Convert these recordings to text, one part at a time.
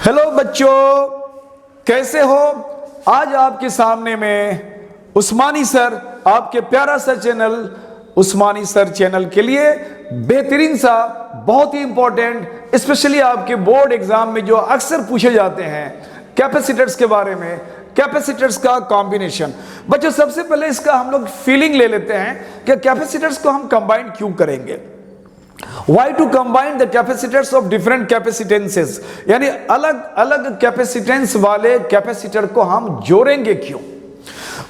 Hello बच्चों, कैसे हो? आज आपके सामने में उस्मानी सर, आपके प्यारा सा चैनल उस्मानी सर चैनल के लिए बेहतरीन सा, बहुत ही इंपॉर्टेंट, स्पेशली आपके बोर्ड एग्जाम में जो अक्सर पूछे जाते हैं कैपेसिटर्स के बारे में, कैपेसिटर्स का कॉम्बिनेशन। बच्चों, सबसे पहले इसका हम लोग फीलिंग ले लेते हैं कि कैपेसिटर्स को हम कंबाइन क्यों करेंगे। Why to combine the capacitors of different capacitances, यानी अलग अलग कैपेसिटेंस वाले कैपेसिटर को हम जोड़ेंगे क्यों।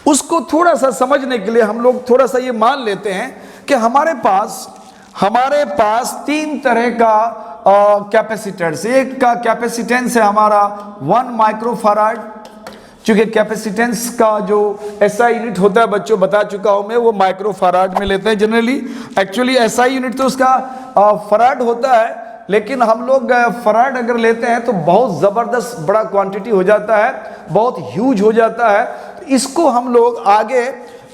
उसको थोड़ा सा समझने के लिए हम लोग थोड़ा सा ये मान लेते हैं कि हमारे पास तीन तरह का कैपेसिटर्स। एक का कैपेसिटेंस है हमारा 1 माइक्रोफैराड, चूंकि कैपेसिटेंस का जो एसआई यूनिट होता है बच्चों बता चुका हूं मैं, वो माइक्रोफैराड में लेते हैं जनरली। एक्चुअली एसआई यूनिट तो उसका फैराड होता है, लेकिन हम लोग फैराड अगर लेते हैं तो बहुत ज़बरदस्त बड़ा क्वांटिटी हो जाता है, बहुत ह्यूज हो जाता है। तो इसको हम लोग आगे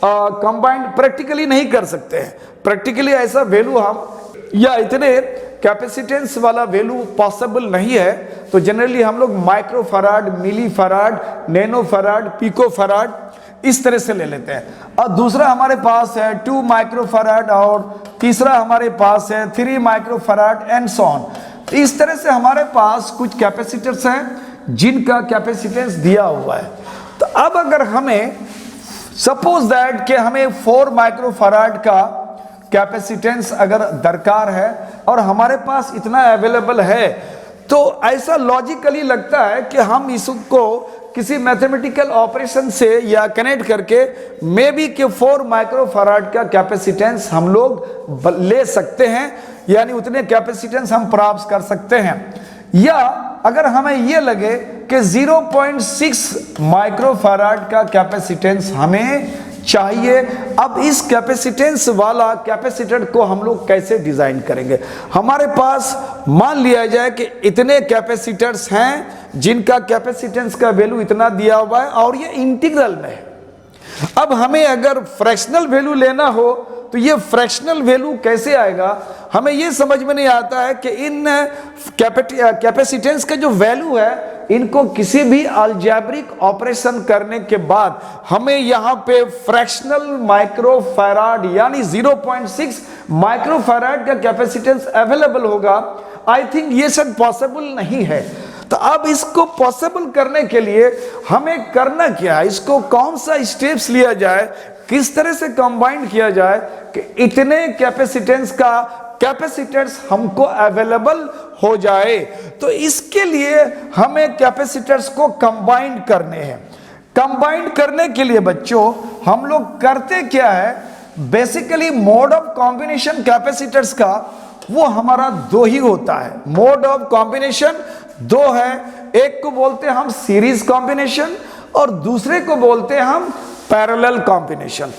कंबाइंड प्रैक्टिकली नहीं कर सकते हैं। प्रैक्टिकली ऐसा वैल्यू हम या इतने कैपेसिटेंस वाला वैल्यू पॉसिबल नहीं है, तो जनरली हम लोग माइक्रोफैराड, मिलीफैराड, नैनोफैराड, पिकोफैराड इस तरह से ले लेते हैं। और दूसरा हमारे पास है 2 माइक्रोफैराड और तीसरा हमारे पास है 3 माइक्रोफैराड एंड सो ऑन। तो इस तरह से हमारे पास कुछ कैपेसिटर्स हैं जिनका कैपेसिटेंस दिया हुआ है। तो अब अगर हमें सपोज दैट कि हमें 4 माइक्रोफैराड का कैपेसिटेंस अगर दरकार है और हमारे पास इतना अवेलेबल है, तो ऐसा लॉजिकली लगता है कि हम इसको किसी मैथमेटिकल ऑपरेशन से या कनेक्ट करके मे बी के 4 माइक्रोफैराड का कैपेसिटेंस हम लोग ले सकते हैं, यानी उतने कैपेसिटेंस हम प्राप्त कर सकते हैं। या अगर हमें ये लगे कि 0.6 माइक्रोफैराड का कैपेसिटेंस हमें चाहिए, अब इस कैपेसिटेंस वाला कैपेसिटर को हम लोग कैसे डिजाइन करेंगे। हमारे पास मान लिया जाए कि इतने कैपेसिटर्स हैं जिनका कैपेसिटेंस का वैल्यू इतना दिया हुआ है और ये इंटीग्रल में है। अब हमें अगर फ्रैक्शनल वैल्यू लेना हो तो ये फ्रैक्शनल वैल्यू कैसे आएगा, हमें ये समझ में नहीं आता है कि इन कैपेसिटेंस का जो वैल्यू है इनको किसी भी अलजेब्रिक ऑपरेशन करने के बाद हमें यहाँ पे फ्रैक्शनल माइक्रोफैराड यानी 0.6 माइक्रोफैराड का कैपेसिटेंस अवेलेबल होगा। आई थिंक ये सब पॉसिबल नहीं है। तो अब इसको पॉसिबल करने के लिए हमें करना क्या है, इसको कौन सा स्टेप्स लिया जाए, किस तरह से कंबाइन किया जाए कि इतने कैपेसिटेंस का कैपेसिटर्स हमको अवेलेबल हो जाए। तो इसके लिए हमें कैपेसिटर्स को कंबाइन करने हैं। कंबाइन करने के लिए बच्चों हम लोग करते क्या है, basically mode of combination capacitors का वो हमारा 2 ही होता है। मोड ऑफ कॉम्बिनेशन 2 है, एक को बोलते हैं हम सीरीज कॉम्बिनेशन और दूसरे को बोलते हैं हम पैरेलल कॉम्बिनेशन।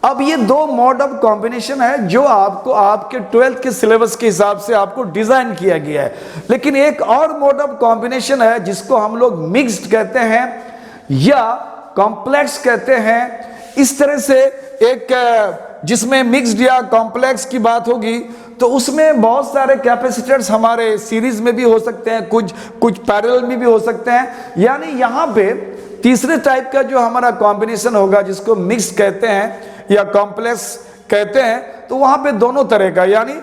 अब ये 2 मोड ऑफ कॉम्बिनेशन है जो आपको आपके 12th के सिलेबस के हिसाब से आपको डिजाइन किया गया है। लेकिन एक और मोड ऑफ कॉम्बिनेशन है जिसको हम लोग मिक्स्ड कहते हैं या कॉम्प्लेक्स कहते हैं। इस तरह से एक जिसमें मिक्स्ड या कॉम्प्लेक्स की बात होगी तो उसमें बहुत सारे कैपेसिटर्स हमारे सीरीज में भी हो सकते हैं, कुछ पैरेलल में भी हो सकते हैं। यानी यहाँ पे तीसरे टाइप का जो हमारा कॉम्बिनेशन होगा जिसको मिक्स कहते हैं या कॉम्प्लेक्स कहते हैं, तो वहां पे दोनों तरह का, यानी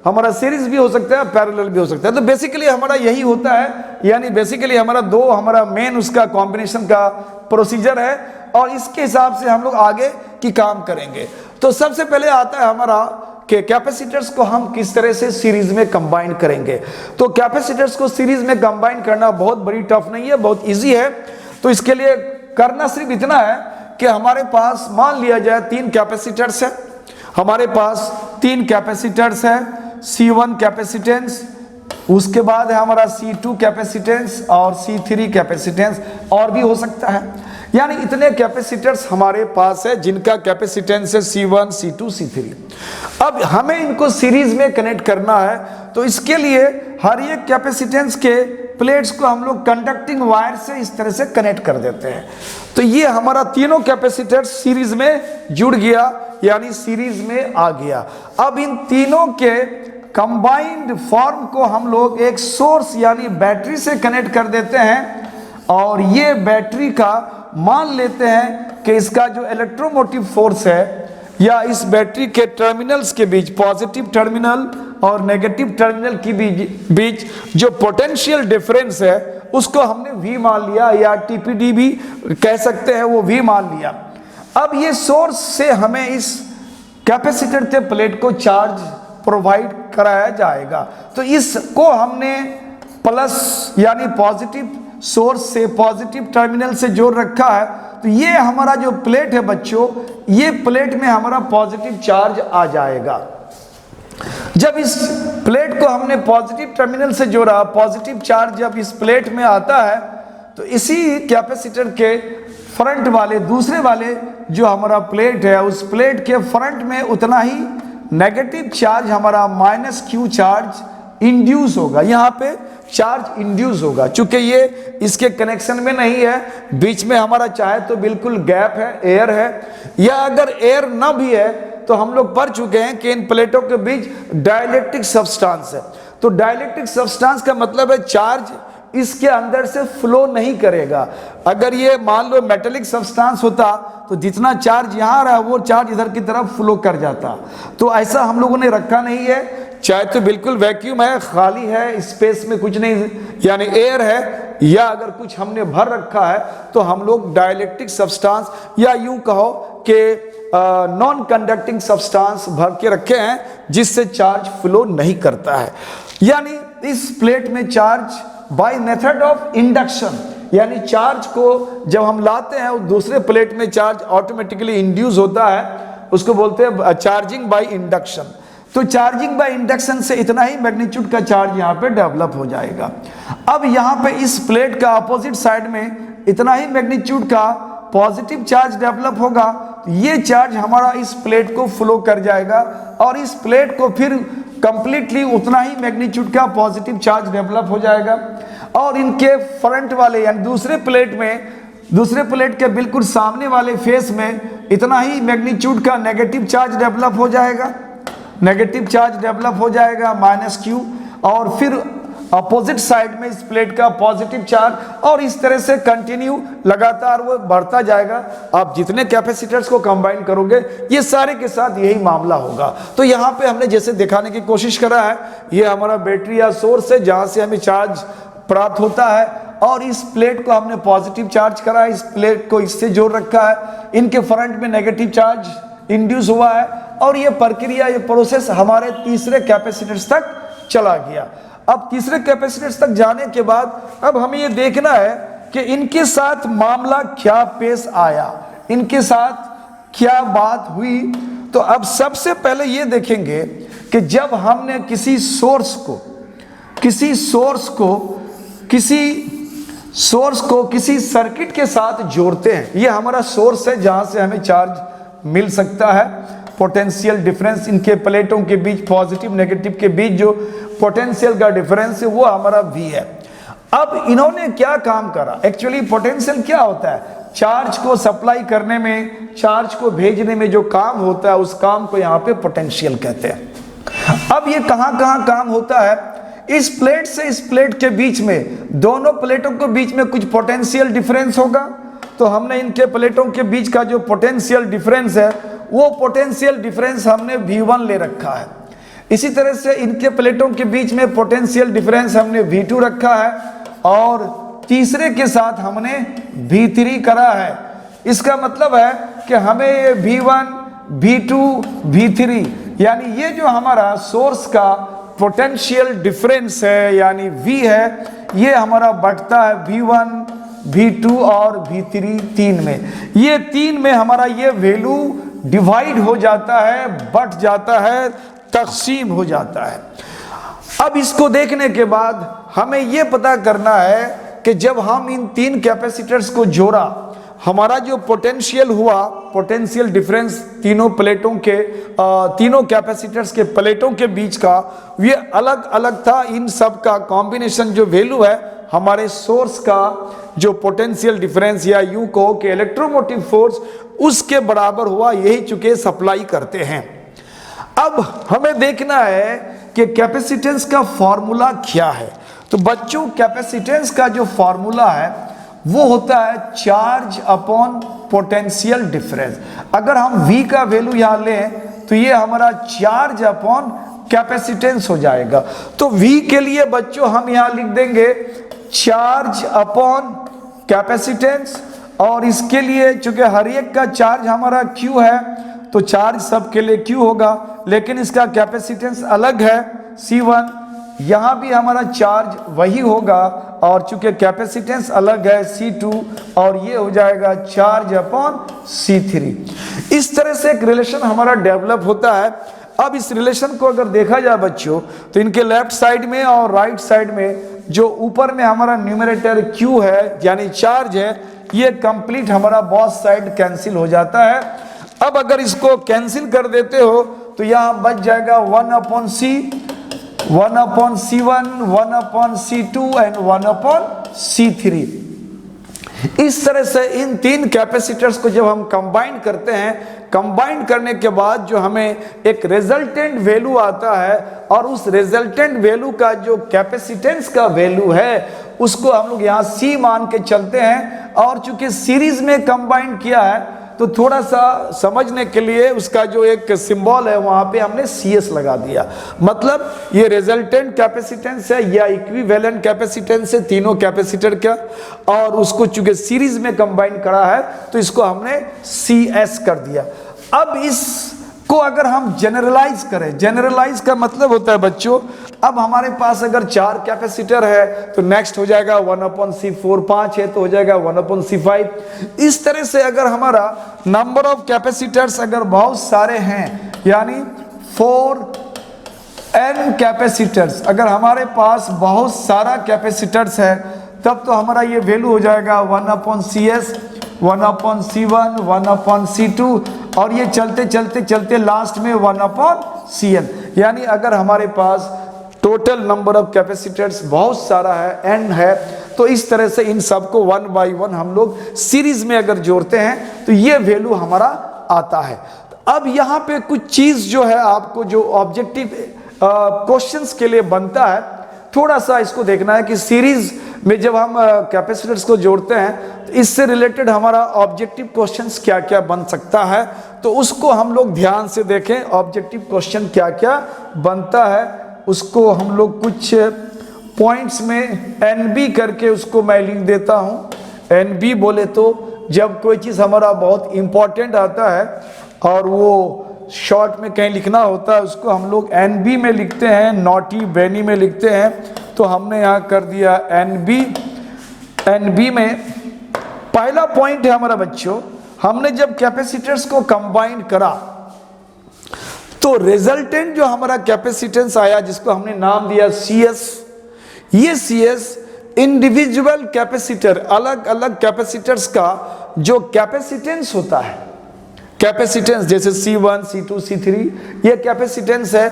हमारा सीरीज भी हो सकता है, पैरेलल भी हो सकता है। तो बेसिकली हमारा यही होता है, यानी बेसिकली हमारा मेन उसका कॉम्बिनेशन का प्रोसीजर है और इसके हिसाब से हम लोग आगे की काम करेंगे। तो सबसे पहले आता है हमारा कि कैपेसिटर्स को हम किस तरह से सीरीज में कंबाइन करेंगे। तो कैपेसिटर्स को सीरीज में कंबाइन करना बहुत बड़ी टफ नहीं है, बहुत ईजी है। तो इसके लिए करना सिर्फ इतना है कि हमारे पास मान लिया जाए 3 कैपेसिटर्स है। हमारे पास 3 कैपेसिटर्स है, C1 कैपेसिटेंस, उसके बाद है हमारा C2 कैपेसिटेंस और C3 कैपेसिटेंस, और भी हो सकता है। यानी इतने कैपेसिटर्स हमारे पास है जिनका कैपेसिटेंस है C1, C2, C3। अब हमें इनको सीरीज में कनेक्ट करना है, तो इसके लिए हर एक कैपेसिटेंस के प्लेट्स को हम लोग कंडक्टिंग वायर से इस तरह से कनेक्ट कर देते हैं। तो ये हमारा तीनों कैपेसिटर सीरीज में जुड़ गया, यानी सीरीज में आ गया। अब इन तीनों के कंबाइंड फॉर्म को हम लोग एक सोर्स यानी बैटरी से कनेक्ट कर देते हैं और ये बैटरी का मान लेते हैं कि इसका जो इलेक्ट्रोमोटिव फोर्स है या इस बैटरी के टर्मिनल्स के बीच, पॉजिटिव टर्मिनल और नेगेटिव टर्मिनल के बीच जो पोटेंशियल डिफरेंस है उसको हमने V मान लिया या TPD भी कह सकते हैं, वो V मान लिया। अब ये सोर्स से हमें इस कैपेसिटर के प्लेट को चार्ज प्रोवाइड कराया जाएगा। तो इसको हमने प्लस यानी पॉजिटिव सोर्स से, पॉजिटिव टर्मिनल से जोड़ रखा है। तो ये हमारा जो प्लेट है बच्चों, ये प्लेट में हमारा पॉजिटिव चार्ज आ जाएगा। जब इस प्लेट को हमने पॉजिटिव टर्मिनल से जोड़ा, पॉजिटिव चार्ज जब इस प्लेट में आता है तो इसी कैपेसिटर के फ्रंट वाले, दूसरे वाले जो हमारा प्लेट है, उस प्लेट के फ्रंट में उतना ही नेगेटिव चार्ज, हमारा -Q चार्ज इंड्यूस होगा। यहाँ पे चार्ज इंड्यूस होगा, चूंकि ये इसके कनेक्शन में नहीं है, बीच में हमारा चाहे तो बिल्कुल गैप है, एयर है, या अगर एयर ना भी है तो हम लोग पढ़ चुके हैं कि इन प्लेटों के बीच डाइलेक्ट्रिक सब्सटेंस है। तो डाइलेक्ट्रिक सब्सटेंस का मतलब है चार्ज इसके अंदर से फ्लो नहीं करेगा। अगर ये मान लो मेटेलिक सब्सटेंस होता तो जितना चार्ज यहाँ रहा वो चार्ज इधर की तरफ फ्लो कर जाता। तो ऐसा हम लोगों ने रखा नहीं है, चाहे तो बिल्कुल वैक्यूम है, खाली है, स्पेस में कुछ नहीं यानी एयर है, या अगर कुछ हमने भर रखा है तो हम लोग डाइलेक्ट्रिक सब्सटेंस या यूं कहो कि नॉन कंडक्टिंग सब्सटेंस भर के रखे हैं जिससे चार्ज फ्लो नहीं करता है। यानी इस प्लेट में charge by method of induction, यानी चार्ज को जब हम लाते हैं दूसरे प्लेट में चार्ज ऑटोमेटिकली इंड्यूस होता है, उसको बोलते हैं चार्जिंग बाय इंडक्शन। तो चार्जिंग बाय इंडक्शन से इतना ही मैग्नीट्यूड का चार्ज यहाँ पे डेवलप हो जाएगा। अब यहाँ पे इस प्लेट का अपोजिट साइड में इतना ही मैग्नीट्यूड का पॉजिटिव चार्ज डेवलप होगा। तो ये चार्ज हमारा इस प्लेट को फ्लो कर जाएगा और इस प्लेट को फिर कंप्लीटली उतना ही मैग्नीट्यूड का पॉजिटिव चार्ज डेवलप हो जाएगा। और इनके फ्रंट वाले यानी दूसरे प्लेट के बिल्कुल सामने वाले फेस में इतना ही मैग्नीट्यूड का नेगेटिव चार्ज डेवलप हो जाएगा, नेगेटिव चार्ज डेवलप हो जाएगा -Q, और फिर अपोजिट साइड में इस प्लेट का पॉजिटिव चार्ज, और इस तरह से कंटिन्यू लगातार वो बढ़ता जाएगा। आप जितने कैपेसिटर्स को कंबाइन करोगे ये सारे के साथ यही मामला होगा। तो यहाँ पे हमने जैसे दिखाने की कोशिश करा है, ये हमारा बैटरी या सोर्स है जहाँ से हमें चार्ज प्राप्त होता है, और इस प्लेट को हमने पॉजिटिव चार्ज करा है, इस प्लेट को इससे जोड़ रखा है, इनके फ्रंट में नेगेटिव चार्ज इंड्यूस हुआ है, और ये प्रक्रिया, ये प्रोसेस हमारे तीसरे कैपेसिटर्स तक चला गया। अब तीसरे कैपेसिटर्स तक जाने के बाद अब हमें ये देखना है कि इनके साथ मामला क्या पेश आया, इनके साथ क्या बात हुई। तो अब सबसे पहले ये देखेंगे कि जब हमने किसी सोर्स को किसी सर्किट के साथ जोड़ते हैं, ये हमारा सोर्स है जहां से हमें चार्ज मिल सकता है। पोटेंशियल डिफरेंस इनके प्लेटों के बीच, पॉजिटिव नेगेटिव के बीच जो पोटेंशियल का डिफरेंस है वो हमारा V है। अब इन्होंने क्या काम करा, एक्चुअली पोटेंशियल क्या होता है, चार्ज को सप्लाई करने में, चार्ज को भेजने में जो काम होता है उस काम को यहाँ पे पोटेंशियल कहते हैं। अब ये कहाँ कहाँ काम होता है, इस प्लेट से इस प्लेट के बीच में, दोनों प्लेटों के बीच में कुछ पोटेंशियल डिफरेंस होगा। तो हमने इनके प्लेटों के बीच का जो पोटेंशियल डिफरेंस है वो पोटेंशियल डिफरेंस हमने V1 ले रखा है। इसी तरह से इनके प्लेटों के बीच में पोटेंशियल डिफरेंस हमने V2 रखा है, और तीसरे के साथ हमने V3 करा है। इसका मतलब है कि हमें ये V1, V2, V3 यानी ये जो हमारा सोर्स का पोटेंशियल डिफरेंस है यानी V है, ये हमारा बढ़ता है V1, V2 और V3 तीन में। ये तीन में हमारा ये वैल्यू डिवाइड हो जाता है, बढ़ जाता है, तकसीम हो जाता है। अब इसको देखने के बाद हमें ये पता करना है कि जब हम इन तीन कैपेसिटर्स को जोड़ा, हमारा जो पोटेंशियल हुआ, पोटेंशियल डिफरेंस तीनों प्लेटों के, तीनों कैपेसिटर्स के प्लेटों के बीच का, ये अलग अलग था। इन सब का कॉम्बिनेशन जो वैल्यू है हमारे सोर्स का जो पोटेंशियल डिफरेंस या यूं कहो कि इलेक्ट्रोमोटिव फोर्स, उसके बराबर हुआ। यही चूंकि सप्लाई करते हैं। अब हमें देखना है कि कैपेसिटेंस का फॉर्मूला क्या है। तो बच्चों कैपेसिटेंस का जो फॉर्मूला है वो होता है चार्ज अपॉन पोटेंशियल डिफरेंस। अगर हम V का वैल्यू यहाँ लें तो ये हमारा चार्ज अपॉन कैपेसिटेंस हो जाएगा। तो V के लिए बच्चों हम यहाँ लिख देंगे चार्ज अपॉन कैपेसिटेंस, और इसके लिए चूंकि हर एक का चार्ज हमारा Q है तो चार्ज सबके लिए Q होगा, लेकिन इसका कैपेसिटेंस अलग है C1। यहाँ भी हमारा चार्ज वही होगा, और चूंकि कैपेसिटेंस अलग है C2, और ये हो जाएगा चार्ज अपॉन C3। इस तरह से एक रिलेशन हमारा डेवलप होता है। अब इस रिलेशन को अगर देखा जाए बच्चों तो इनके लेफ्ट साइड में और राइट साइड में जो ऊपर में हमारा न्यूमरेटर Q है यानी चार्ज है, ये कंप्लीट हमारा बोथ साइड कैंसिल हो जाता है। अब अगर इसको कैंसिल कर देते हो तो यहाँ बच जाएगा 1/C, 1/C1, 1/C2 and 1/C3। इस तरह से इन तीन कैपेसिटर्स को जब हम कंबाइन करते हैं, कंबाइन करने के बाद जो हमें एक रिजल्टेंट वैल्यू आता है, और उस रिजल्टेंट वैल्यू का जो कैपेसिटेंस का वैल्यू है उसको हम लोग यहाँ C मान के चलते हैं। और चूंकि सीरीज में कंबाइन किया है तो थोड़ा सा समझने के लिए उसका जो एक सिंबल है वहां पे हमने CS लगा दिया, मतलब ये रिजल्टेंट कैपेसिटेंस है या इक्विवेलेंट कैपेसिटेंस है तीनों कैपेसिटर का, और उसको चूंकि सीरीज में कंबाइन करा है तो इसको हमने CS कर दिया। अब इसको अगर हम जनरलाइज करें, जनरलाइज का मतलब होता है बच्चों, अब हमारे पास अगर 4 कैपेसिटर है तो नेक्स्ट हो जाएगा 1/C4, 5 है तो हो जाएगा 1/C5। इस तरह से अगर हमारा नंबर ऑफ कैपेसिटर्स अगर बहुत सारे हैं, यानी 4n कैपेसिटर्स, अगर हमारे पास बहुत सारा कैपेसिटर्स है तब तो हमारा ये वैल्यू हो जाएगा 1/CS, 1/C1, 1/C2, और ये चलते चलते चलते लास्ट में 1/CN। यानी अगर हमारे पास टोटल नंबर ऑफ कैपेसिटर्स बहुत सारा है, n है, तो इस तरह से इन सबको 1 बाई 1 हम लोग सीरीज में अगर जोड़ते हैं तो ये वैल्यू हमारा आता है। अब यहाँ पे कुछ चीज जो है आपको जो ऑब्जेक्टिव क्वेश्चंस के लिए बनता है, थोड़ा सा इसको देखना है कि सीरीज में जब हम कैपेसिटर्स को जोड़ते हैं तो इससे रिलेटेड हमारा ऑब्जेक्टिव क्वेश्चंस क्या क्या बन सकता है, तो उसको हम लोग ध्यान से देखें। ऑब्जेक्टिव क्वेश्चन क्या क्या बनता है उसको हम लोग कुछ पॉइंट्स में NB करके उसको मैं लिख देता हूँ। NB बोले तो जब कोई चीज़ हमारा बहुत इंपॉर्टेंट आता है और वो शॉर्ट में कहीं लिखना होता है उसको हम लोग NB में लिखते हैं, नॉटी बेनी में लिखते हैं। तो हमने यहाँ कर दिया NB में पहला पॉइंट है हमारा बच्चों, हमने जब कैपेसिटर्स को कंबाइन करा तो रिजल्टेंट जो हमारा कैपेसिटेंस आया जिसको हमने नाम दिया CS, ये CS इंडिविजुअल कैपेसिटर, अलग अलग कैपेसिटर्स का जो कैपेसिटेंस होता है, कैपेसिटेंस जैसे C1, C2, C3, ये कैपेसिटेंस है।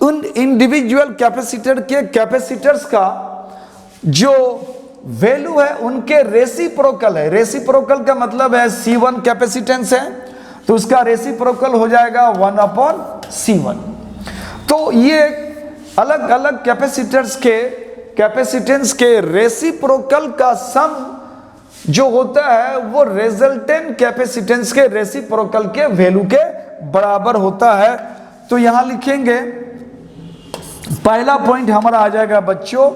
उन इंडिविजुअल कैपेसिटर के कैपेसिटर्स का जो वैल्यू है उनके रेसिप्रोकल है। रेसिप्रोकल का मतलब है C1 कैपेसिटेंस है तो उसका रेसिप्रोकल हो जाएगा 1/C1। तो ये अलग अलग कैपेसिटर्स के कैपेसिटेंस के रेसिप्रोकल का सम जो होता है वो रिजल्टेंट कैपेसिटेंस के रेसिप्रोकल के वैल्यू के बराबर होता है। तो यहां लिखेंगे पहला पॉइंट हमारा आ जाएगा बच्चों,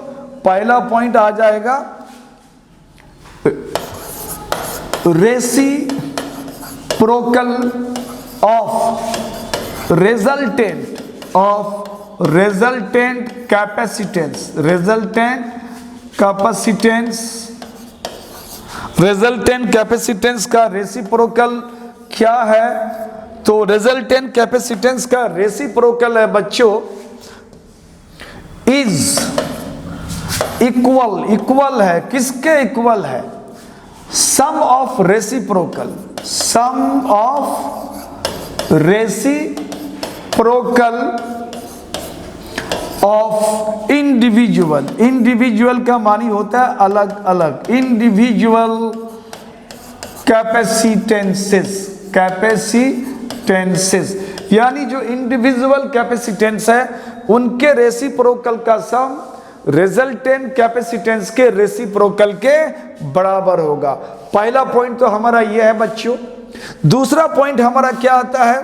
पहला पॉइंट आ जाएगा reciprocal of resultant capacitance, resultant capacitance का रेसिप्रोकल क्या है? तो रिजल्टेंट कैपेसिटेंस का रेसिप्रोकल है बच्चों इज इक्वल है, किसके इक्वल है? Sum of reciprocal, sum of reciprocal of individual, individual का मानी होता है अलग अलग, इंडिविजुअल कैपेसिटेंसेस, यानी जो इंडिविजुअल कैपेसिटेंस है उनके रेसिप्रोकल का सम रिजल्टेंट कैपेसिटेंस के रेसिप्रोकल के बराबर होगा। पहला पॉइंट तो हमारा यह है बच्चों। दूसरा पॉइंट हमारा क्या आता है?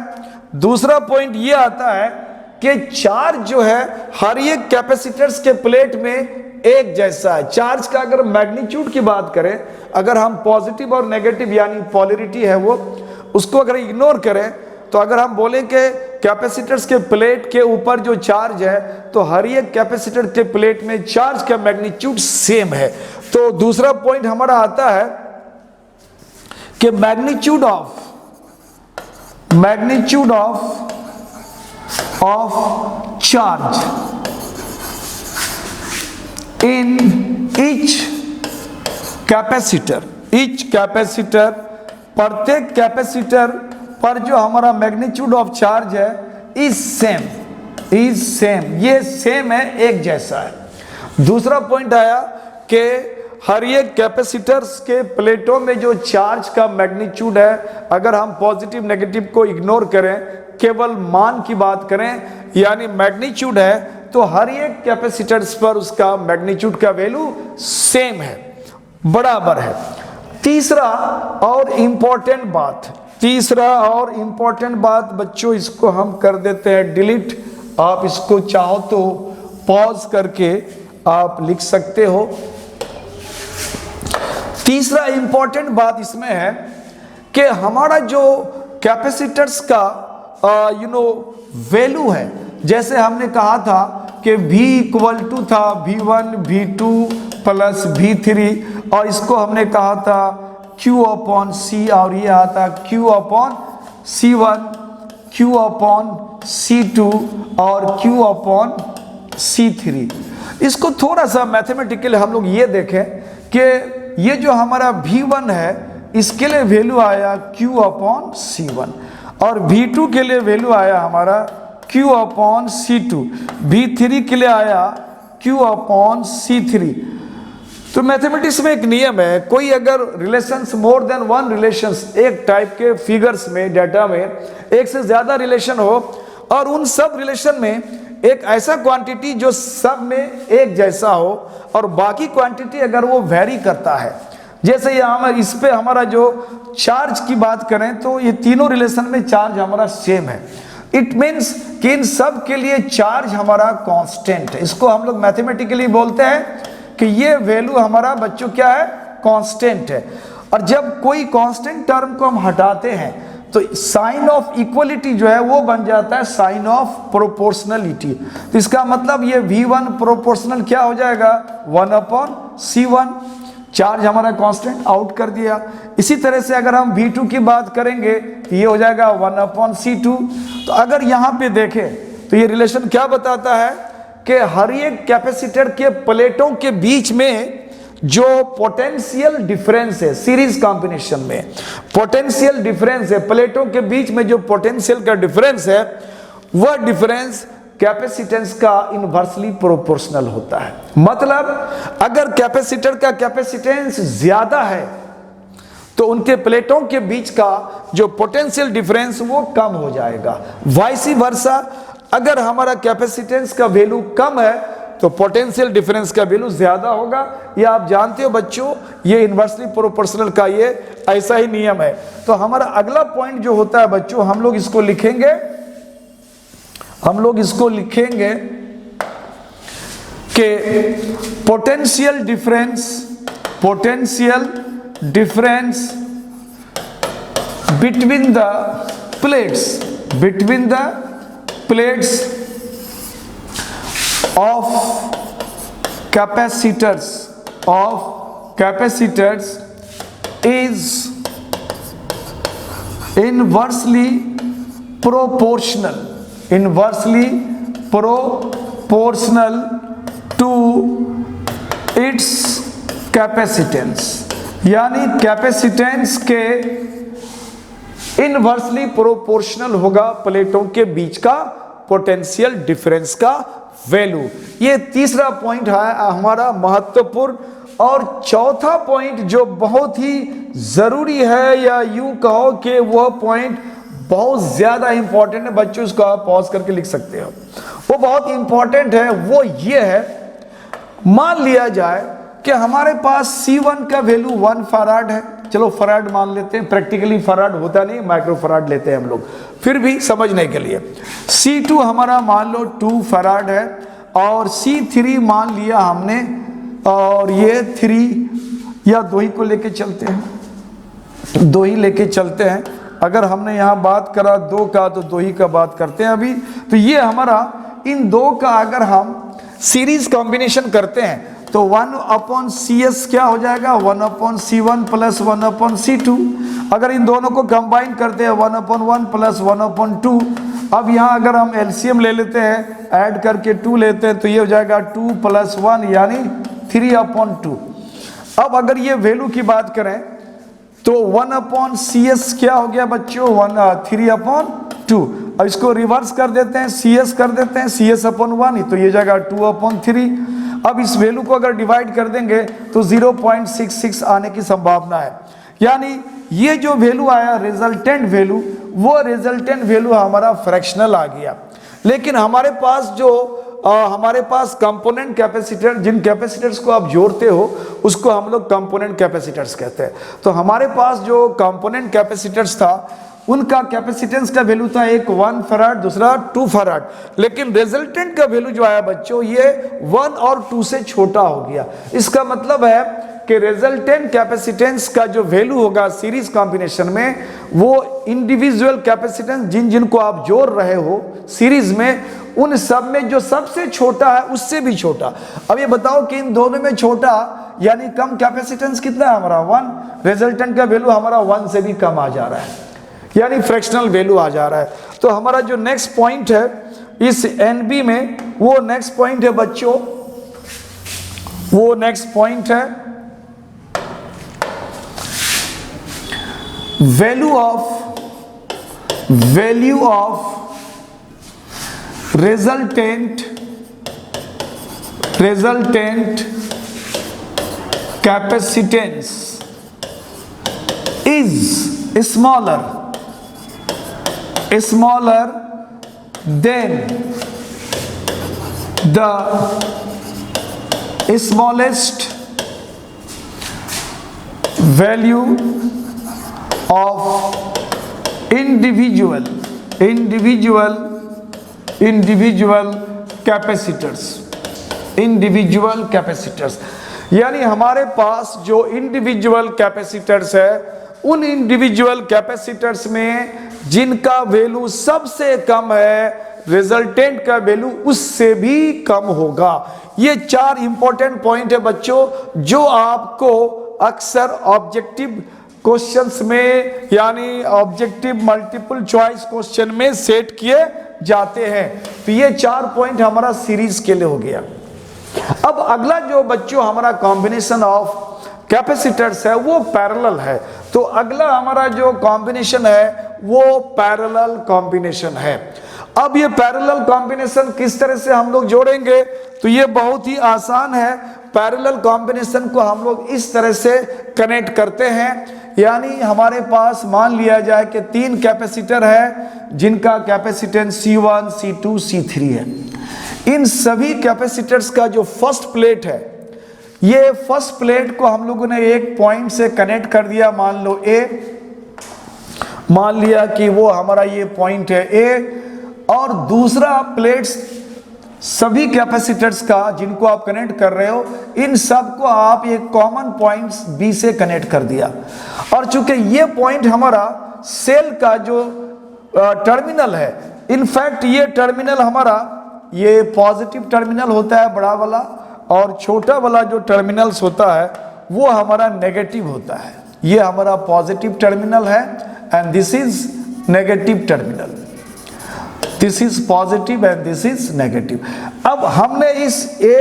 दूसरा पॉइंट यह आता है कि चार्ज जो है हर एक कैपेसिटर्स के प्लेट में एक जैसा है। चार्ज का अगर मैग्नीट्यूड की बात करें, अगर हम पॉजिटिव और नेगेटिव यानी पोलैरिटी है वो, उसको अगर इग्नोर करें, तो अगर हम बोलें कि कैपेसिटर्स के प्लेट के ऊपर जो चार्ज है, तो हर एक कैपेसिटर के प्लेट में चार्ज का मैग्नीट्यूड सेम है। तो दूसरा पॉइंट हमारा आता है कि magnitude of charge in each capacitor, प्रत्येक कैपेसिटर पर जो हमारा मैग्नीट्यूड ऑफ चार्ज है इज सेम, ये सेम है, एक जैसा है। दूसरा पॉइंट आया कि हर एक कैपेसिटर्स के प्लेटों में जो चार्ज का मैग्नीट्यूड है, अगर हम पॉजिटिव नेगेटिव को इग्नोर करें, केवल मान की बात करें यानी मैग्नीट्यूड है, तो हर एक कैपेसिटर्स पर उसका मैग्नीट्यूड का वैल्यू सेम है, बराबर है। तीसरा और इंपॉर्टेंट बात बच्चों, इसको हम कर देते हैं डिलीट। आप इसको चाहो तो पॉज करके आप लिख सकते हो। तीसरा इंपॉर्टेंट बात इसमें है कि हमारा जो कैपेसिटर्स का वैल्यू है, जैसे हमने कहा था कि V इक्वल टू था V1 V2 प्लस V3, और इसको हमने कहा था Q अपॉन C, और ये आता Q upon C1, Q upon C2 और Q अपॉन C3। इसको थोड़ा सा मैथमेटिकली हम लोग ये देखें कि ये जो हमारा V1 है इसके लिए वैल्यू आया Q अपॉन C1, और V2 के लिए वैल्यू आया हमारा Q अपॉन C2, V3 के लिए आया Q अपॉन C3। तो मैथमेटिक्स में एक नियम है, कोई अगर relations more than one relations, एक टाइप के फिगर्स में, डाटा में एक से ज्यादा रिलेशन हो, और उन सब रिलेशन में एक ऐसा क्वांटिटी जो सब में एक जैसा हो और बाकी क्वांटिटी अगर वो वेरी करता है, जैसे यहाँ इस पे हमारा जो चार्ज की बात करें तो ये तीनों रिलेशन में चार्ज हमारा सेम है। इट मीन्स कि इन सब के लिए चार्ज हमारा कांस्टेंट है। इसको हम लोग मैथमेटिकली बोलते हैं कि ये वैल्यू हमारा बच्चों क्या है, कांस्टेंट है। और जब कोई कांस्टेंट टर्म को हम हटाते हैं तो साइन ऑफ इक्वलिटी जो है वो बन जाता है साइन ऑफ प्रोपोर्शनलिटी। तो इसका मतलब ये V1 प्रोपोर्शनल क्या हो जाएगा, 1 अपॉन C1, चार्ज हमारा कांस्टेंट आउट कर दिया। इसी तरह से अगर हम V2 की बात करेंगे तो ये हो जाएगा 1 अपॉन C2। तो अगर यहाँ पे देखें तो ये रिलेशन क्या बताता है कि हर एक कैपेसिटर के प्लेटों के बीच में जो पोटेंशियल डिफरेंस है, सीरीज कॉम्बिनेशन में पोटेंशियल डिफरेंस है, प्लेटों के बीच में जो पोटेंशियल का डिफरेंस है वह डिफरेंस कैपेसिटेंस का इनवर्सली प्रोपोर्शनल होता है। मतलब अगर कैपेसिटर का कैपेसिटेंस ज्यादा है तो उनके प्लेटों के बीच का जो पोटेंशियल डिफरेंस वो कम हो जाएगा। वाइस वर्सा, अगर हमारा कैपेसिटेंस का वैल्यू कम है तो पोटेंशियल डिफरेंस का वैल्यू ज्यादा होगा। ये आप जानते हो बच्चों, ये इनवर्सली प्रोपोर्शनल का ये ऐसा ही नियम है। तो हमारा अगला पॉइंट जो होता है बच्चों, हम लोग इसको लिखेंगे कि potential difference between the plates of capacitors is inversely proportional to its capacitance, यानी कैपेसिटेंस के इनवर्सली प्रोपोर्शनल होगा प्लेटों के बीच का पोटेंशियल डिफरेंस का वैल्यू। ये तीसरा पॉइंट है हमारा महत्वपूर्ण। और चौथा पॉइंट जो बहुत ही जरूरी है, या यूं कहो कि वह पॉइंट बहुत ज्यादा इंपॉर्टेंट है बच्चों, इसको आप पॉज करके लिख सकते हो। वो बहुत इंपॉर्टेंट है। वो ये है, मान लिया जाए कि हमारे पास C1 का वैल्यू 1 फराड है, चलो फराड मान लेते हैं, प्रैक्टिकली फराड होता नहीं, माइक्रो फराड लेते हैं हम लोग, फिर भी समझने के लिए। C2 हमारा मान लो 2 फराड है, और C3 मान लिया हमने, और ये 3 या 2 ही को लेके चलते हैं, 2 ही लेके चलते हैं। अगर हमने यहाँ बात करा 2 का तो 2 ही का बात करते हैं अभी। तो ये हमारा इन 2 का अगर हम सीरीज कॉम्बिनेशन करते हैं तो 1/CS क्या हो जाएगा, 1/C1 प्लस 1/C2। अगर इन दोनों को कंबाइन करते हैं 1/1 प्लस 1/2। अब यहाँ अगर हम LCM ले लेते हैं, ऐड करके 2 लेते हैं, तो ये हो जाएगा 2 + 1 यानी 3/2। अब अगर ये वैल्यू की बात करें तो 1/CS क्या हो गया बच्चों, 3/2। अब इसको रिवर्स कर देते हैं, CS कर देते हैं, CS/1 ही, तो ये जाएगा 2/3। अब इस वैल्यू को अगर डिवाइड कर देंगे तो 0.66 आने की संभावना है। यानी ये जो वैल्यू आया रिजल्टेंट वैल्यू, वो रिजल्टेंट वैल्यू हमारा फ्रैक्शनल आ गया। लेकिन हमारे पास जो हमारे पास कंपोनेंट कैपेसिटर, जिन कैपेसिटर्स को आप जोड़ते हो उसको हम लोग कंपोनेंट कैपेसिटर्स कहते हैं। तो हमारे पास जो कंपोनेंट कैपेसिटर्स था उनका कैपेसिटेंस का वैल्यू था, एक 1 फराड, दूसरा 2 फराड। लेकिन रिजल्टेंट का वैल्यू जो आया बच्चों ये 1 और 2 से छोटा हो गया। इसका मतलब है कि रिजल्टेंट कैपेसिटेंस का जो वैल्यू होगा सीरीज कॉम्बिनेशन में, वो इंडिविजुअल कैपेसिटेंस जिन जिनको आप जोड़ रहे हो सीरीज में, उन सब में जो सबसे छोटा है उससे भी छोटा। अब ये बताओ कि इन दोनों में छोटा यानी कम कैपेसिटेंस कितना है हमारा, 1। रिजल्टेंट का वैल्यू हमारा 1 से भी कम आ जा रहा है, यानी फ्रैक्शनल वैल्यू आ जा रहा है। तो हमारा जो नेक्स्ट पॉइंट है इस NB में, वो नेक्स्ट पॉइंट है बच्चों, वो नेक्स्ट पॉइंट है value of resultant capacitance is smaller than the smallest value of individual capacitors. यानी हमारे पास जो इंडिविजुअल कैपेसिटर्स है, उन इंडिविजुअल कैपेसिटर्स में जिनका वैल्यू सबसे कम है, रिजल्टेंट का वैल्यू उससे भी कम होगा। ये 4 इंपॉर्टेंट पॉइंट है बच्चों, जो आपको अक्सर ऑब्जेक्टिव क्वेश्चंस में यानी ऑब्जेक्टिव मल्टीपल चॉइस क्वेश्चन में सेट किए जाते हैं। तो ये 4 पॉइंट हमारा सीरीज के लिए हो गया। अब अगला जो बच्चों हमारा कॉम्बिनेशन ऑफ कैपेसिटर्स है वो पैरेलल है। तो अगला हमारा जो कॉम्बिनेशन है वो पैरेलल कॉम्बिनेशन है। अब ये पैरेलल कॉम्बिनेशन किस तरह से हम लोग जोड़ेंगे, तो ये बहुत ही आसान है। पैरेलल कॉम्बिनेशन को हम लोग इस तरह से कनेक्ट करते हैं, यानी हमारे पास मान लिया जाए कि 3 कैपेसिटर है जिनका कैपेसिटेंस C1, C2, C3 है। इन सभी कैपेसिटर्स का जो फर्स्ट प्लेट है, ये फर्स्ट प्लेट को हम लोगों ने एक पॉइंट से कनेक्ट कर दिया, मान लो A, मान लिया कि वो हमारा ये पॉइंट है A। और दूसरा प्लेट्स सभी कैपेसिटर्स का जिनको आप कनेक्ट कर रहे हो, इन सब को आप एक कॉमन पॉइंट्स B से कनेक्ट कर दिया। और चूंकि ये पॉइंट हमारा सेल का जो टर्मिनल है, इनफैक्ट ये टर्मिनल हमारा ये पॉजिटिव टर्मिनल होता है बड़ा वाला, और छोटा वाला जो टर्मिनल्स होता है वो हमारा नेगेटिव होता है। ये हमारा पॉजिटिव टर्मिनल है and this is negative terminal, this is positive and this is negative. अब हमने इस A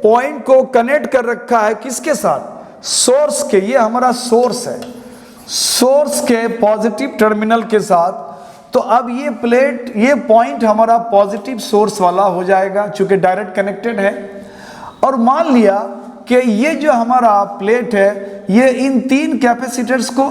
पॉइंट को कनेक्ट कर रखा है किसके साथ, सोर्स के। ये हमारा सोर्स है, सोर्स के पॉजिटिव टर्मिनल के साथ। तो अब ये प्लेट, ये पॉइंट हमारा पॉजिटिव सोर्स वाला हो जाएगा चूंकि डायरेक्ट कनेक्टेड है। और मान लिया कि ये जो हमारा प्लेट है ये इन 3 कैपेसिटर्स को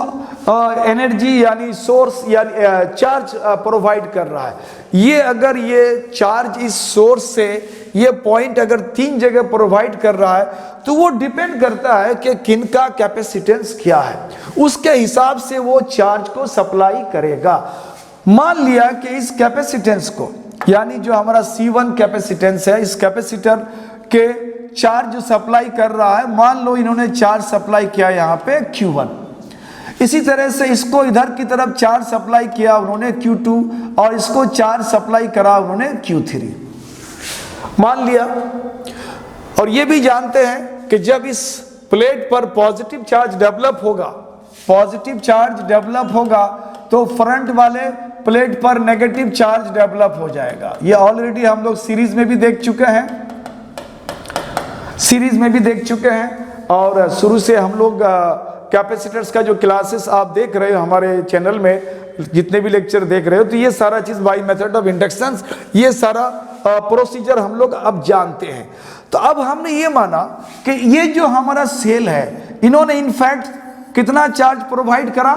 एनर्जी यानी सोर्स यानी चार्ज प्रोवाइड कर रहा है। ये अगर ये चार्ज इस सोर्स से ये पॉइंट अगर 3 जगह प्रोवाइड कर रहा है तो वो डिपेंड करता है कि किनका कैपेसिटेंस क्या है, उसके हिसाब से वो चार्ज को सप्लाई करेगा। मान लिया कि इस कैपेसिटेंस को यानी जो हमारा C1 कैपेसिटेंस है, इस कैपेसिटर के चार्ज जो सप्लाई कर रहा है, मान लो इन्होंने चार्ज सप्लाई किया यहाँ पे Q1, इसी तरह से इसको इधर की तरफ चार्ज सप्लाई किया उन्होंने Q2 और इसको चार्ज सप्लाई करा उन्होंने Q3 मान लिया। और ये भी जानते हैं कि जब इस प्लेट पर पॉजिटिव चार्ज डेवलप होगा तो फ्रंट वाले प्लेट पर नेगेटिव चार्ज डेवलप हो जाएगा। ये ऑलरेडी हम लोग सीरीज में भी देख चुके हैं और शुरू से हम लोग कैपेसिटर्स का जो क्लासेस आप देख रहे हो हमारे चैनल में, जितने भी लेक्चर देख रहे हो, तो ये सारा चीज बाय मेथड ऑफ इंडक्शन, ये सारा प्रोसीजर हम लोग अब जानते हैं। तो अब हमने ये माना कि ये जो हमारा सेल है, इन्होंने इनफैक्ट कितना चार्ज प्रोवाइड करा,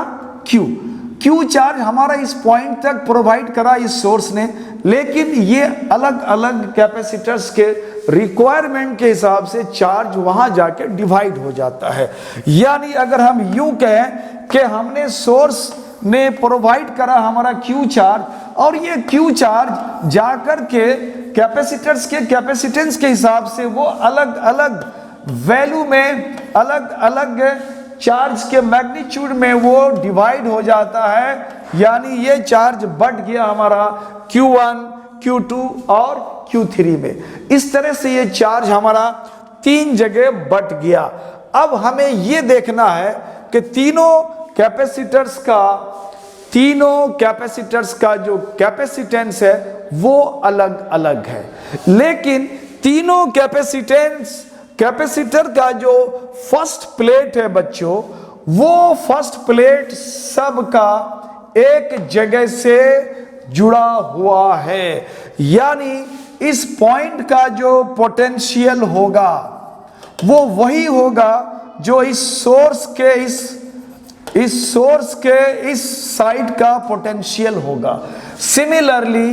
क्यू चार्ज हमारा इस पॉइंट तक प्रोवाइड करा इस सोर्स ने, लेकिन ये अलग अलग कैपेसिटर्स के रिक्वायरमेंट के हिसाब से चार्ज वहां जाके डिवाइड हो जाता है। यानी अगर हम यूं कहें कि हमने सोर्स ने प्रोवाइड करा हमारा क्यू चार्ज और ये क्यू चार्ज जाकर के कैपेसिटर्स के कैपेसिटेंस के हिसाब से वो अलग अलग वैल्यू में, अलग अलग चार्ज के मैग्नीट्यूड में वो डिवाइड हो जाता है। यानी ये चार्ज बढ़ गया हमारा Q1, Q2 और Q3 में। इस तरह से ये चार्ज हमारा 3 जगह बट गया। अब हमें ये देखना है कि तीनों कैपेसिटर्स का जो कैपेसिटेंस है वो अलग अलग है, लेकिन तीनों कैपेसिटर का जो फर्स्ट प्लेट है बच्चों, वो फर्स्ट प्लेट सबका एक जगह से जुड़ा हुआ है। यानी इस पॉइंट का जो पोटेंशियल होगा वो वही होगा जो इस सोर्स के इस साइड का पोटेंशियल होगा। सिमिलरली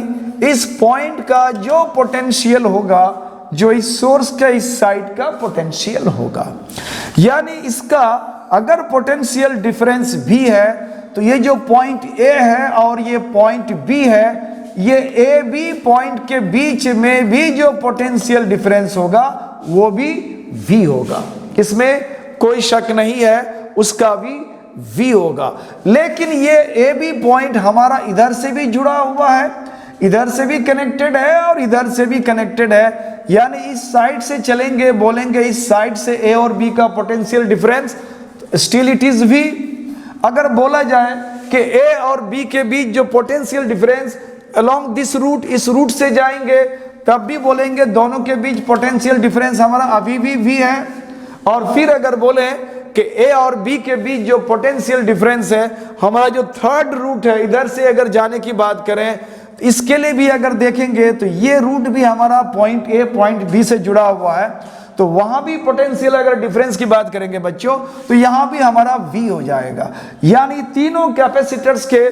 इस पॉइंट का जो पोटेंशियल होगा जो इस सोर्स के इस साइड का पोटेंशियल होगा। यानी इसका अगर पोटेंशियल डिफरेंस भी है तो ये जो पॉइंट A है और ये पॉइंट B है, ये A B पॉइंट के बीच में भी जो पोटेंशियल डिफरेंस होगा वो भी V होगा, इसमें कोई शक नहीं है, उसका भी V होगा। लेकिन ये A B पॉइंट हमारा इधर से भी जुड़ा हुआ है, इधर से भी कनेक्टेड है और इधर से भी कनेक्टेड है। यानी इस साइड से चलेंगे, बोलेंगे इस साइड से A और B का potential difference, still it is V। अगर बोला जाए कि A और B के बीच जो potential difference along this route, इस रूट से जाएंगे, तब भी बोलेंगे दोनों के बीच पोटेंशियल डिफरेंस हमारा अभी भी V है। और फिर अगर बोले कि A और B के बीच जो पोटेंशियल डिफरेंस है, हमारा जो थर्ड रूट है, इधर से अगर जाने की बात करें, इसके लिए भी अगर देखेंगे तो ये रूट भी हमारा पॉइंट A पॉइंट B से जुड़ा हुआ है, तो वहां भी पोटेंशियल अगर डिफरेंस की बात करेंगे बच्चों तो यहां भी हमारा V हो जाएगा। यानी तीनों कैपेसिटर्स के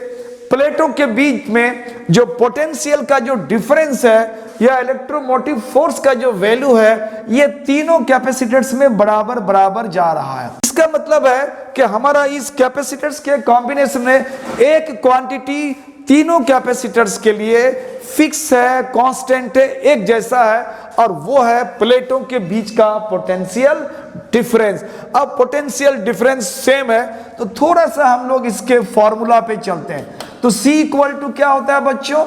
प्लेटों के बीच में जो पोटेंशियल का जो डिफरेंस है या इलेक्ट्रोमोटिव फोर्स का जो वैल्यू है, ये तीनों कैपेसिटर्स में बराबर बराबर जा रहा है। इसका मतलब है कि हमारा इस कैपेसिटर्स के कॉम्बिनेशन में एक क्वांटिटी तीनों कैपेसिटर्स के लिए फिक्स है, कांस्टेंट है, एक जैसा है, और वो है प्लेटों के बीच का पोटेंशियल डिफरेंस। अब पोटेंशियल डिफरेंस सेम है तो थोड़ा सा हम लोग इसके फॉर्मूला पे चलते हैं। तो C इक्वल टू क्या होता है बच्चों?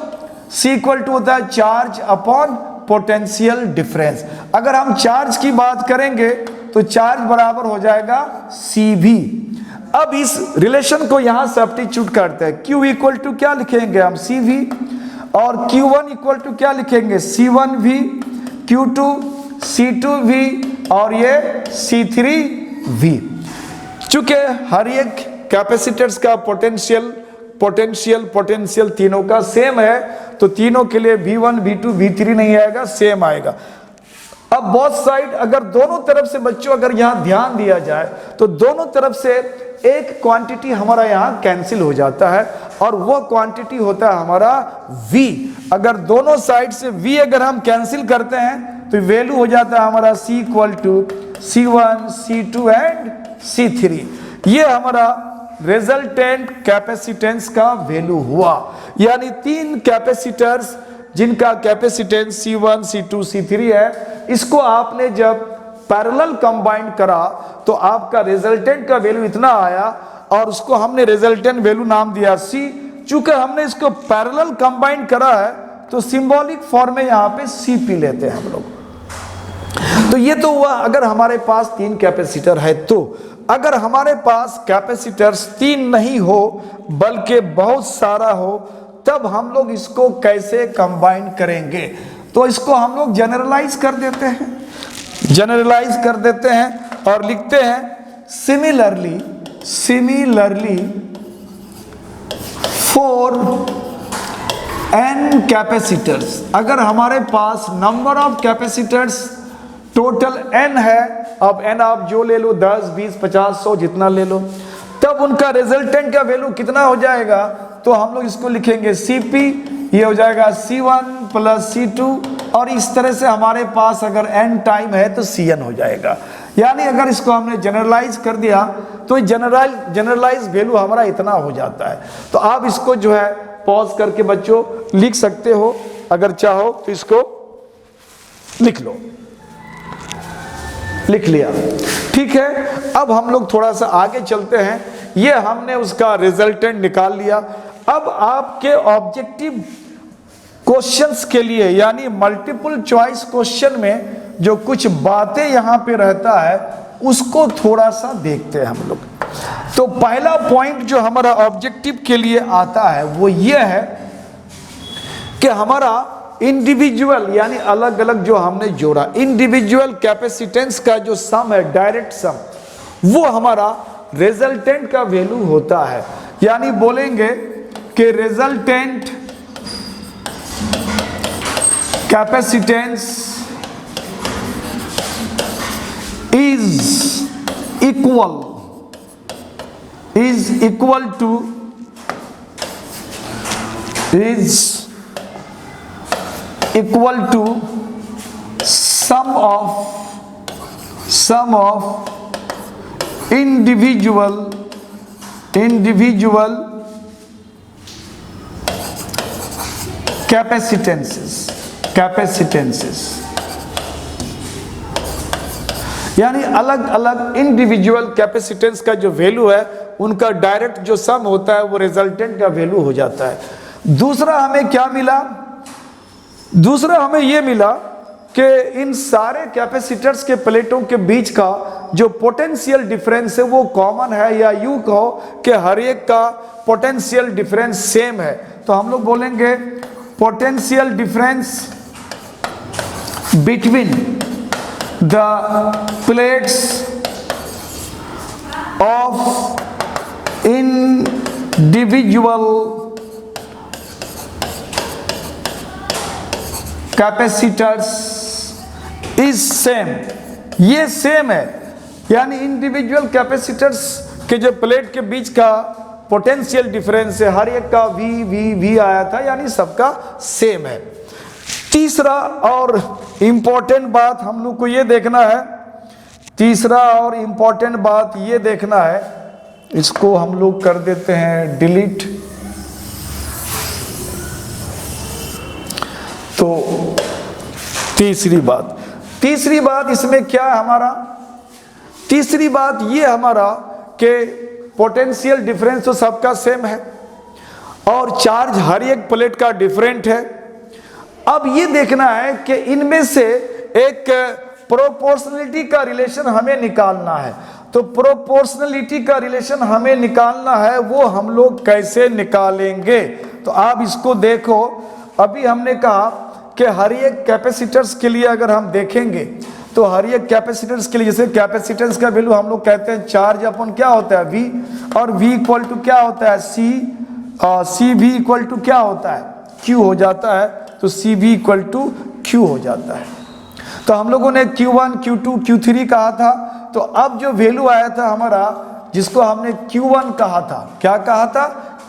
C इक्वल टू होता है चार्ज अपॉन पोटेंशियल डिफरेंस। अगर हम चार्ज की बात करेंगे तो चार्ज बराबर हो जाएगा CV। अब इस रिलेशन को यहां सब्स्टिट्यूट करते हैं। Q इक्वल टू क्या लिखेंगे हम? CV। और Q1 इक्वल टू क्या लिखेंगे? C1V, Q2 C2V और ये C3V। चूंकि हर एक कैपेसिटर्स का पोटेंशियल तीनों का सेम है, तो तीनों के लिए V1 V2 V3 नहीं आएगा, सेम आएगा। अब बोथ साइड, अगर दोनों तरफ से बच्चों अगर यहां ध्यान दिया जाए तो दोनों तरफ से एक क्वांटिटी हमारा यहां कैंसिल हो जाता है और वो क्वांटिटी होता है हमारा v। अगर दोनों साइड से v अगर हम कैंसिल करते हैं तो वैल्यू हो जाता है हमारा c equal to C1, C2 and C3। ये हमारा रिजल्टेंट कैपेसिटेंस का वैल्यू हुआ। यानी तीन कैपेसिटर्स जिनका कैपेसिटेंस C1, C2, C3 है, इसको आपने जब पैरेलल कंबाइन करा तो आपका रिजल्टेंट का वैल्यू इतना आया और उसको हमने रिजल्टेंट वैल्यू नाम दिया C। चूंकि हमने इसको पैरेलल कंबाइन करा है तो सिंबॉलिक फॉर्म में यहां पे CP लेते हैं हम लोग। तो ये तो हुआ अगर हमारे पास तीन कैपेसिटर है। तो अगर हमारे पास कैपेसिटर्स तीन नहीं हो बल्कि बहुत सारा हो तब हम लोग इसको कैसे कंबाइन करेंगे? तो इसको हम लोग जनरलाइज कर देते हैं, जनरलाइज कर देते हैं और लिखते हैं सिमिलरली फॉर n कैपेसिटर्स। अगर हमारे पास number of capacitors total n है, अब n आप जो ले लो 10, 20, 50, 100 जितना ले लो, तब उनका रिजल्टेंट का वैल्यू कितना हो जाएगा? तो हम लोग इसको लिखेंगे Cp, ये हो जाएगा C1 प्लस C2 और इस तरह से हमारे पास अगर n टाइम है तो Cn हो जाएगा। यानी अगर इसको हमने जनरलाइज कर दिया तो जनरलाइज वैल्यू हमारा इतना हो जाता है। तो आप इसको जो है पॉज करके बच्चों लिख सकते हो, अगर चाहो तो इसको लिख लो। लिख लिया, ठीक है। अब हम लोग थोड़ा सा आगे चलते हैं। ये हमने उसका रिजल्टेंट निकाल लिया। अब आपके ऑब्जेक्टिव क्वेश्चंस के लिए यानी मल्टीपल चॉइस क्वेश्चन में जो कुछ बातें यहां पे रहता है उसको थोड़ा सा देखते हैं हम लोग। तो पहला पॉइंट जो हमारा ऑब्जेक्टिव के लिए आता है वो ये है कि हमारा इंडिविजुअल यानी अलग अलग जो हमने जोड़ा इंडिविजुअल कैपेसिटेंस का जो सम है, डायरेक्ट सम, वो हमारा रिजल्टेंट का वैल्यू होता है। यानी बोलेंगे कि resultant capacitance is equal to sum of individual capacitances। यानी अलग अलग इंडिविजुअल कैपेसिटेंस का जो वैल्यू है उनका डायरेक्ट जो सम होता है वो रिजल्टेंट का वैल्यू हो जाता है। दूसरा हमें क्या मिला? दूसरा हमें यह मिला कि इन सारे कैपेसिटर्स के प्लेटों के बीच का जो पोटेंशियल डिफरेंस है वो कॉमन है, या यूं कहो कि हर एक का पोटेंशियल डिफरेंस सेम है। तो हम लोग बोलेंगे potential difference between the plates of individual capacitors is same. ये सेम है, यानी इंडिविजुअल कैपेसिटर्स के जो प्लेट के बीच का पोटेंशियल डिफरेंस है हर एक का V आया था, यानी सबका सेम है। तीसरा और इंपॉर्टेंट बात हम लोग को ये देखना है, तीसरा और इंपॉर्टेंट बात ये देखना है, इसको हम लोग कर देते हैं डिलीट। तो तीसरी बात इसमें क्या है हमारा? तीसरी बात ये हमारा कि पोटेंशियल डिफरेंस तो सबका सेम है और चार्ज हर एक प्लेट का डिफरेंट है। अब ये देखना है कि इनमें से एक प्रोपोर्शनलिटी का रिलेशन हमें निकालना है। तो प्रोपोर्शनलिटी का रिलेशन हमें निकालना है, वो हम लोग कैसे निकालेंगे? तो आप इसको देखो। अभी हमने कहा कि हर एक कैपेसिटर्स के लिए अगर हम देखेंगे तो हर एक कैपेसिटर्स के लिए, जैसे कैपेसिटेंस का वैल्यू हम लोग कहते हैं चार्ज अपन क्या होता है V, और V इक्वल टू क्या होता है C भी इक्वल टू क्या होता है Q हो जाता है। तो C भी इक्वल टू Q हो जाता है। तो हम लोगों ने Q1, Q2, Q3 कहा था। तो अब जो वैल्यू आया था हमारा, जिसको हमने Q1 कहा था, क्या कहा था?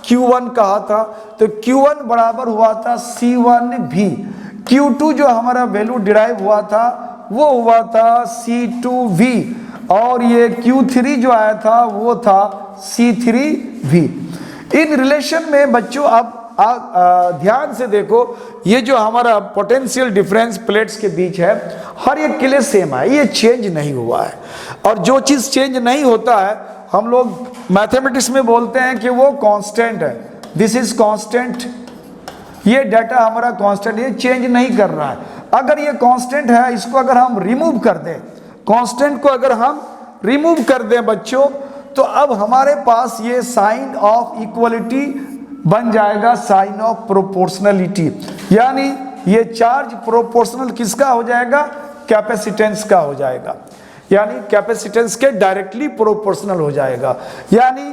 Q1 कहा था। तो Q1 बराबर हुआ था C1V। Q2 जो हमारा वैल्यू डिराइव हुआ था वो हुआ था C2V, और ये Q3 जो आया था वो था C3V। इन रिलेशन में बच्चों आप ध्यान से देखो, ये जो हमारा पोटेंशियल डिफरेंस प्लेट्स के बीच है हर एक के लिए सेम है, ये चेंज नहीं हुआ है। और जो चीज चेंज नहीं होता है हम लोग मैथमेटिक्स में बोलते हैं कि वो कांस्टेंट है। दिस इज कांस्टेंट, ये डाटा हमारा कांस्टेंट, ये चेंज नहीं कर रहा है। अगर ये कांस्टेंट है, इसको अगर हम रिमूव कर दें, कांस्टेंट को अगर हम रिमूव कर दें बच्चों, तो अब हमारे पास ये साइन ऑफ इक्वलिटी बन जाएगा साइन ऑफ प्रोपोर्शनलिटी। यानी ये चार्ज प्रोपोर्शनल किसका हो जाएगा? कैपेसिटेंस का हो जाएगा, यानी कैपेसिटेंस के डायरेक्टली प्रोपोर्शनल हो जाएगा। यानी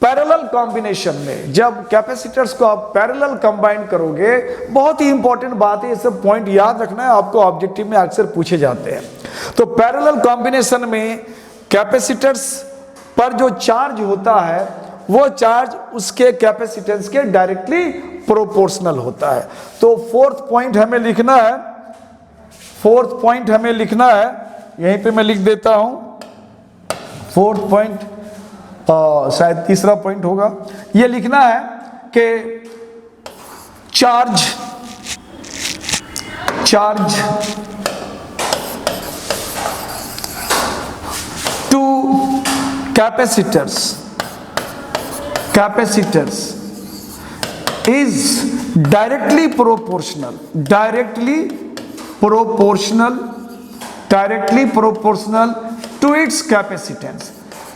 पैरेलल कॉम्बिनेशन में जब कैपेसिटर्स को आप पैरेलल कंबाइन करोगे, बहुत ही इंपॉर्टेंट बात है, ये सब पॉइंट याद रखना है, आपको ऑब्जेक्टिव में अक्सर पूछे जाते हैं। तो पैरेलल कॉम्बिनेशन में कैपेसिटर्स पर जो चार्ज होता है वो चार्ज उसके कैपेसिटेंस के डायरेक्टली प्रोपोर्शनल होता है। तो फोर्थ पॉइंट हमें लिखना है, फोर्थ पॉइंट हमें लिखना है, यहीं पे मैं लिख देता हूं। फोर्थ पॉइंट शायद तीसरा पॉइंट होगा, ये लिखना है कि charge to capacitors is directly proportional to its capacitance,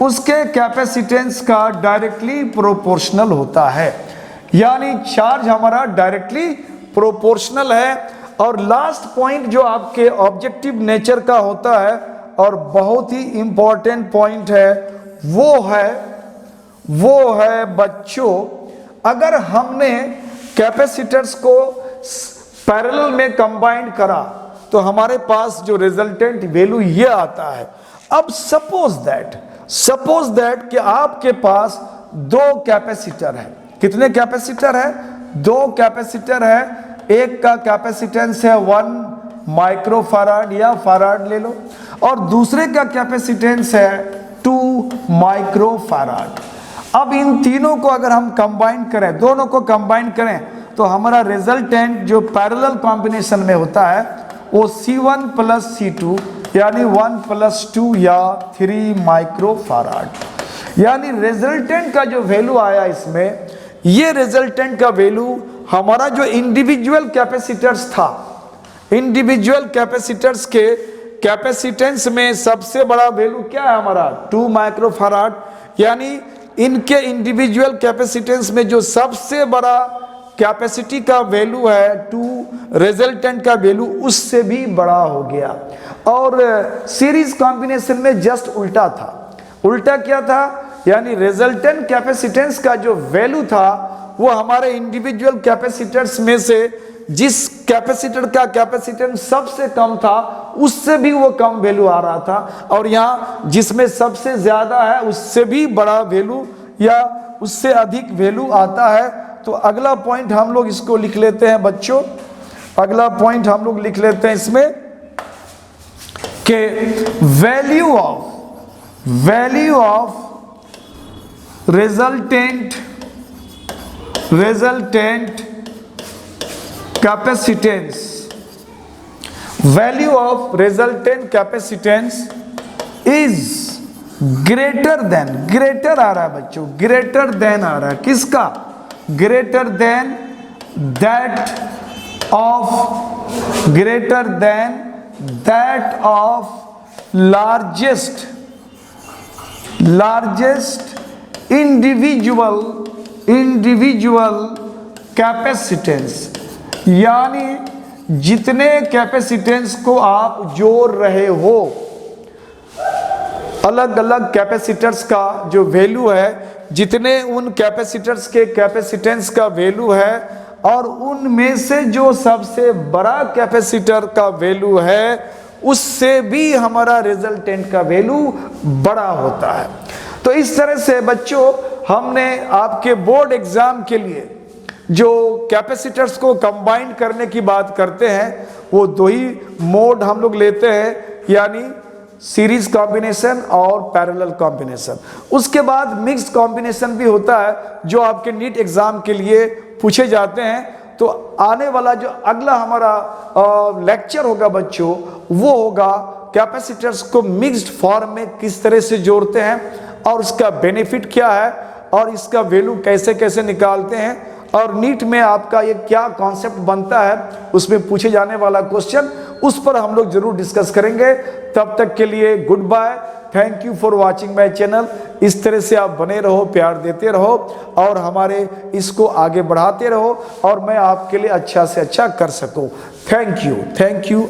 उसके कैपेसिटेंस का डायरेक्टली प्रोपोर्शनल होता है। यानी चार्ज हमारा डायरेक्टली प्रोपोर्शनल है। और लास्ट पॉइंट जो आपके ऑब्जेक्टिव नेचर का होता है और बहुत ही इंपॉर्टेंट पॉइंट है, वो है बच्चों, अगर हमने कैपेसिटर्स को पैरेलल में कंबाइन करा तो हमारे पास जो रिजल्टेंट वैल्यू ये आता है। अब सपोज दैट कि आपके पास दो कैपेसिटर है। कितने कैपेसिटर है? दो कैपेसिटर है। एक का कैपेसिटेंस है 1 माइक्रोफैराड या फैराड ले लो, और दूसरे का कैपेसिटेंस है 2 माइक्रोफैराड। अब इन तीनों को अगर हम कंबाइन करें, दोनों को कंबाइन करें, तो हमारा रिजल्टेंट जो पैरेलल कॉम्बिनेशन में होता है वो C1 प्लस C2 यानी 1 प्लस 2 या 3 माइक्रोफैराड। यानी रिजल्टेंट का जो वैल्यू आया इसमें, ये रिजल्टेंट का वैल्यू हमारा जो इंडिविजुअल कैपेसिटर्स था, इंडिविजुअल कैपेसिटर्स के कैपेसिटेंस में सबसे बड़ा वैल्यू क्या है हमारा? 2 माइक्रोफैराड। यानी इनके इंडिविजुअल कैपेसिटेंस में जो सबसे बड़ा कैपेसिटी का वैल्यू है 2, रिजल्टेंट का वैल्यू उससे भी बड़ा हो गया। और सीरीज कॉम्बिनेशन में जस्ट उल्टा था। उल्टा क्या था? यानी रिजल्टेंट कैपेसिटेंस का जो वैल्यू था वो हमारे इंडिविजुअल कैपेसिटर्स में से जिस कैपेसिटर का कैपेसिटेंस सबसे कम था उससे भी वो कम वैल्यू आ रहा था, और यहाँ जिसमें सबसे ज्यादा है उससे भी बड़ा वैल्यू या उससे अधिक वैल्यू आता है। तो अगला पॉइंट हम लोग इसको लिख लेते हैं बच्चों, अगला पॉइंट हम लोग लिख लेते हैं इसमें कि value of resultant capacitance, value of resultant capacitance is greater आ रहा है बच्चों, greater than आ रहा है किसका? greater than that of largest individual capacitance। यानी जितने कैपेसिटेंस को आप जोड़ रहे हो, अलग अलग कैपेसिटर्स का जो वैल्यू है, जितने उन कैपेसिटर्स के कैपेसिटेंस का वैल्यू है, और उनमें से जो सबसे बड़ा कैपेसिटर का वैल्यू है उससे भी हमारा रिजल्टेंट का वैल्यू बड़ा होता है। तो इस तरह से बच्चों हमने आपके बोर्ड एग्जाम के लिए जो कैपेसिटर्स को कंबाइन करने की बात करते हैं वो दो ही मोड हम लोग लेते हैं, यानी सीरीज कॉम्बिनेशन और पैरेलल कॉम्बिनेशन। उसके बाद मिक्स कॉम्बिनेशन भी होता है जो आपके नीट एग्जाम के लिए पूछे जाते हैं। तो आने वाला जो अगला हमारा लेक्चर होगा बच्चों, वो होगा कैपेसिटर्स को मिक्स्ड फॉर्म में किस तरह से जोड़ते हैं और उसका बेनिफिट क्या है और इसका वैल्यू कैसे कैसे निकालते हैं, और नीट में आपका ये क्या कॉन्सेप्ट बनता है उसमें पूछे जाने वाला क्वेश्चन, उस पर हम लोग जरूर डिस्कस करेंगे। तब तक के लिए goodbye, thank you for watching my channel. इस तरह से आप बने रहो, प्यार देते रहो और हमारे इसको आगे बढ़ाते रहो और मैं आपके लिए अच्छा से अच्छा कर सकूं। Thank you.